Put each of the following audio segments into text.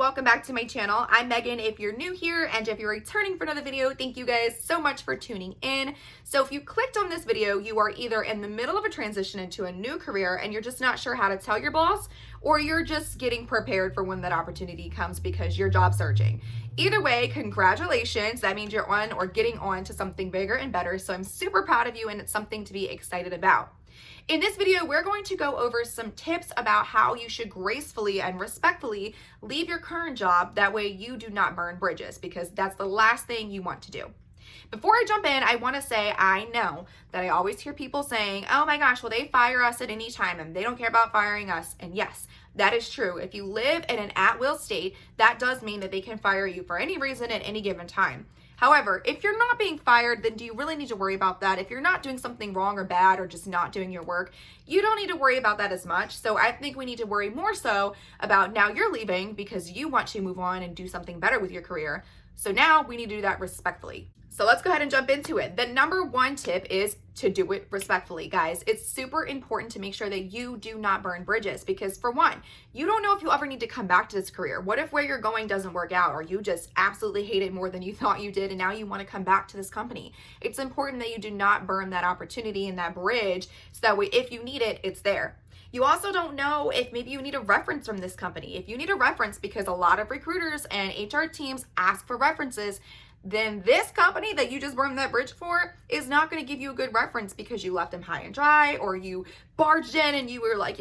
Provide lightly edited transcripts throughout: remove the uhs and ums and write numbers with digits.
welcome back to my channel. I'm Megan if you're new here, and if you're returning for another video, thank you guys so much for tuning in. So if you clicked on this video, you are either in the middle of a transition into a new career and you're just not sure how to tell your boss, or you're just getting prepared for when that opportunity comes because you're job searching. Either way, congratulations. That means you're on or getting on to something bigger and better. So I'm super proud of you, and it's something to be excited about. In this video, we're going to go over some tips about how you should gracefully and respectfully leave your current job. That way you do not burn bridges, because that's the last thing you want to do. Before I jump in, I want to say I know that I always hear people saying, oh my gosh, well, they fire us at any time and they don't care about firing us. And yes, that is true. If you live in an at-will state, that does mean that they can fire you for any reason at any given time. However, if you're not being fired, then do you really need to worry about that? If you're not doing something wrong or bad or just not doing your work, you don't need to worry about that as much. So I think we need to worry more so about now you're leaving because you want to move on and do something better with your career. So now we need to do that respectfully. So let's go ahead and jump into it. The number one tip is to do it respectfully, guys. It's super important to make sure that you do not burn bridges, because for one, you don't know if you'll ever need to come back to this career. What if where you're going doesn't work out, or you just absolutely hate it more than you thought you did and now you want to come back to this company? It's important that you do not burn that opportunity and that bridge, so that way if you need it, it's there. You also don't know if maybe you need a reference from this company. If you need a reference, because a lot of recruiters and HR teams ask for references, then this company that you just burned that bridge for is not going to give you a good reference because you left them high and dry, or you barged in and you were like,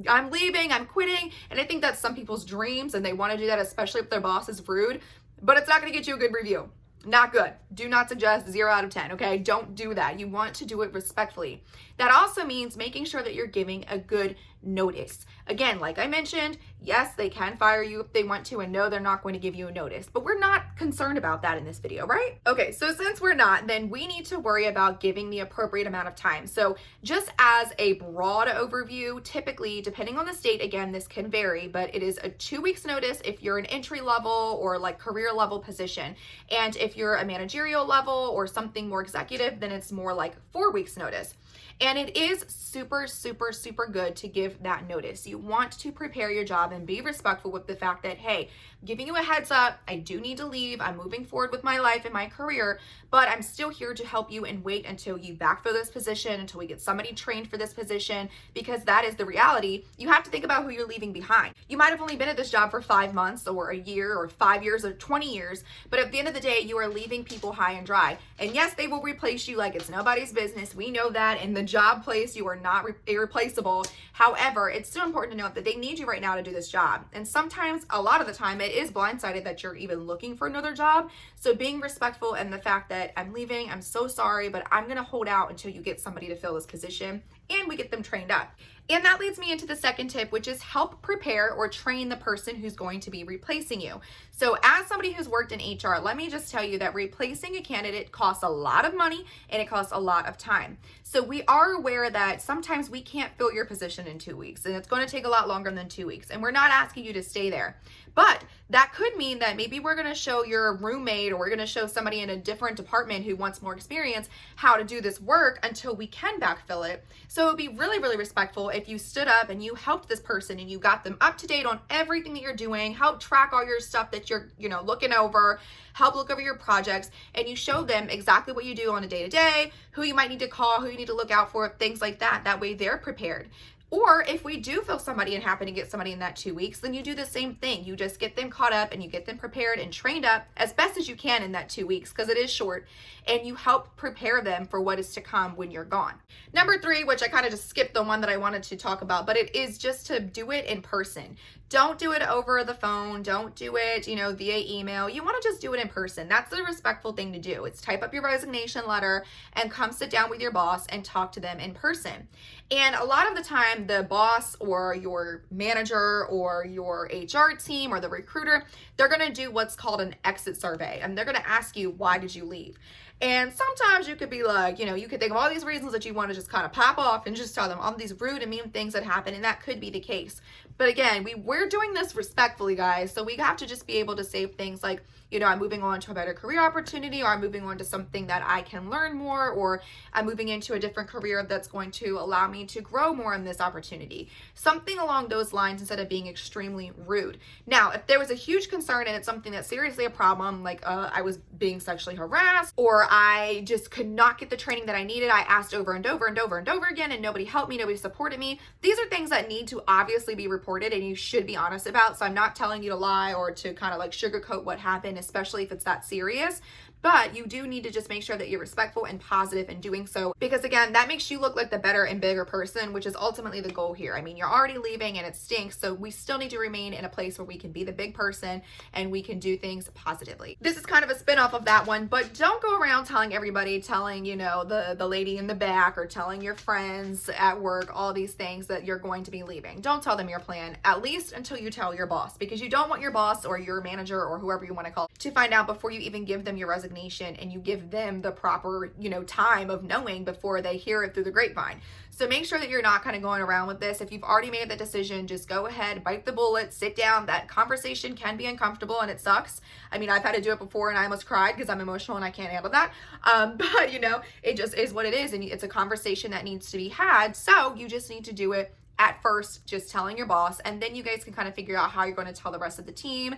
I'm leaving, I'm quitting. And I think that's some people's dreams, and they want to do that, especially if their boss is rude, but it's not going to get you a good review. Not good. Do not suggest 0 out of 10, okay? Don't do that. You want to do it respectfully. That also means making sure that you're giving a good notice. Again, like I mentioned, yes, they can fire you if they want to, and no, they're not going to give you a notice, but we're not concerned about that in this video, right? Okay, so since we're not, then we need to worry about giving the appropriate amount of time. So just as a broad overview, typically, depending on the state, again, this can vary, but it is a 2 weeks notice if you're an entry level or like career level position. And if you're a managerial level or something more executive, then it's more like 4 weeks notice. And it is super, super, super good to give that notice. You want to prepare your job and be respectful with the fact that, hey, I'm giving you a heads up, I do need to leave, I'm moving forward with my life and my career, but I'm still here to help you and wait until you backfill this position, until we get somebody trained for this position, because that is the reality. You have to think about who you're leaving behind. You might have only been at this job for 5 months or a year or 5 years or 20 years, but at the end of the day, you are leaving people high and dry. And yes, they will replace you like it's nobody's business. We know that. In the job place, you are not irreplaceable. However, it's still important to note that they need you right now to do this job. And sometimes, a lot of the time, it is blindsided that you're even looking for another job. So being respectful and the fact that I'm leaving, I'm so sorry, but I'm going to hold out until you get somebody to fill this position and we get them trained up. And that leads me into the second tip, which is help prepare or train the person who's going to be replacing you. So as somebody who's worked in HR, let me just tell you that replacing a candidate costs a lot of money and it costs a lot of time. So we are aware that sometimes we can't fill your position in 2 weeks, and it's going to take a lot longer than 2 weeks. And we're not asking you to stay there. But that could mean that maybe we're going to show your roommate, or we're going to show somebody in a different department who wants more experience how to do this work until we can backfill it. So it would be really, really respectful if you stood up and you helped this person and you got them up to date on everything that you're doing, help track all your stuff that you're, looking over, help look over your projects, and you show them exactly what you do on a day-to-day, who you might need to call, who you need to look out for, things like that. That way they're prepared. Or if we do fill somebody and happen to get somebody in that 2 weeks, then you do the same thing. You just get them caught up and you get them prepared and trained up as best as you can in that 2 weeks, because it is short, and you help prepare them for what is to come when you're gone. Number 3, which I kind of just skipped the one that I wanted to talk about, but it is just to do it in person. Don't do it over the phone. Don't do it, via email. You want to just do it in person. That's the respectful thing to do. It's type up your resignation letter and come sit down with your boss and talk to them in person. And a lot of the time, the boss or your manager or your HR team or the recruiter, they're going to do what's called an exit survey. And they're going to ask you, why did you leave? And sometimes you could be like, you could think of all these reasons that you want to just kind of pop off and just tell them all these rude and mean things that happen. And that could be the case. But again, we're doing this respectfully, guys. So we have to just be able to say things like, I'm moving on to a better career opportunity, or I'm moving on to something that I can learn more, or I'm moving into a different career that's going to allow me to grow more in this opportunity. Something along those lines instead of being extremely rude. Now, if there was a huge concern and it's something that's seriously a problem, like I was being sexually harassed, or I just could not get the training that I needed, I asked over and over and over and over again, and nobody helped me, nobody supported me. These are things that need to obviously be reported and you should be honest about. So I'm not telling you to lie or to kind of like sugarcoat what happened, especially if it's that serious. But you do need to just make sure that you're respectful and positive in doing so, because again, that makes you look like the better and bigger person, which is ultimately the goal here. I mean, you're already leaving and it stinks, so we still need to remain in a place where we can be the big person and we can do things positively. This is kind of a spin-off of that one, but don't go around telling everybody, telling, the lady in the back, or telling your friends at work all these things that you're going to be leaving. Don't tell them your plan, at least until you tell your boss, because you don't want your boss or your manager or whoever you want to call to find out before you even give them your resignation, and you give them the proper, time of knowing before they hear it through the grapevine. So make sure that you're not kind of going around with this. If you've already made the decision, just go ahead, bite the bullet, sit down. That conversation can be uncomfortable and it sucks. I mean, I've had to do it before and I almost cried because I'm emotional and I can't handle that. But it just is what it is. And it's a conversation that needs to be had. So you just need to do it at first, just telling your boss, and then you guys can kind of figure out how you're going to tell the rest of the team,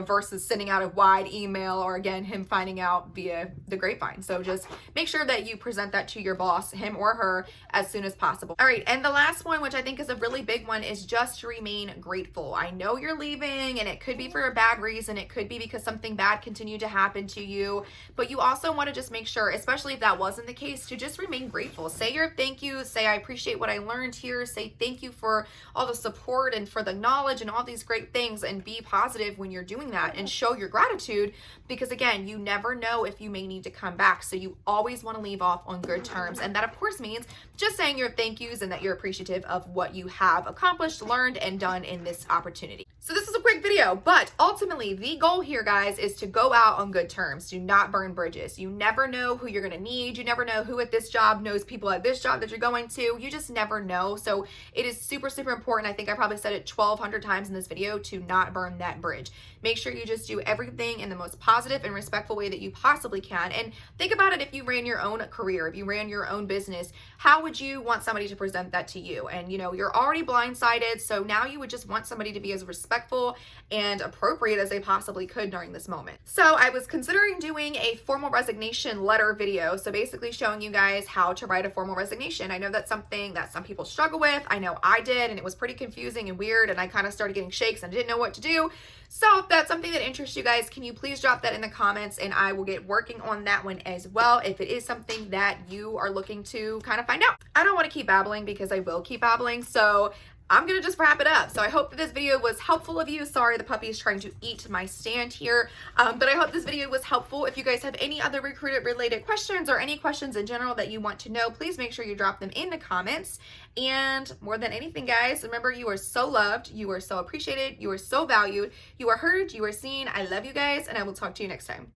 versus sending out a wide email, or again, him finding out via the grapevine. So just make sure that you present that to your boss, him or her, as soon as possible. All right, and the last one, which I think is a really big one, is just to remain grateful. I know you're leaving, and it could be for a bad reason. It could be because something bad continued to happen to you, but you also want to just make sure, especially if that wasn't the case, to just remain grateful. Say your thank you, say I appreciate what I learned here, say thank you for all the support and for the knowledge and all these great things, and be positive when you're doing that and show your gratitude, because again, you never know if you may need to come back. So you always want to leave off on good terms. And that of course means just saying your thank yous and that you're appreciative of what you have accomplished, learned, and done in this opportunity. So this is a quick video, but ultimately the goal here, guys, is to go out on good terms. Do not burn bridges. You never know who you're going to need. You never know who at this job knows people at this job that you're going to. You just never know. So it is super, super important. I think I probably said it 1,200 times in this video to not burn that bridge. Make sure you just do everything in the most positive and respectful way that you possibly can. And think about it, if you ran your own career, if you ran your own business, how would you want somebody to present that to you? And you're already blindsided, so now you would just want somebody to be as respectful and appropriate as they possibly could during this moment. So I was considering doing a formal resignation letter video, so basically showing you guys how to write a formal resignation. I know that's something that some people struggle with. I know I did, and it was pretty confusing and weird, and I kind of started getting shakes and didn't know what to do. So if that's something that interests you guys, can you please drop that in the comments, and I will get working on that one as well if it is something that you are looking to kind of find out. I don't want to keep babbling because I will keep babbling, so I'm gonna just wrap it up. So I hope that this video was helpful of you. Sorry, the puppy is trying to eat my stand here. But I hope this video was helpful. If you guys have any other recruiter related questions or any questions in general that you want to know, please make sure you drop them in the comments. And more than anything, guys, remember, you are so loved, you are so appreciated, you are so valued, you are heard, you are seen. I love you guys, and I will talk to you next time.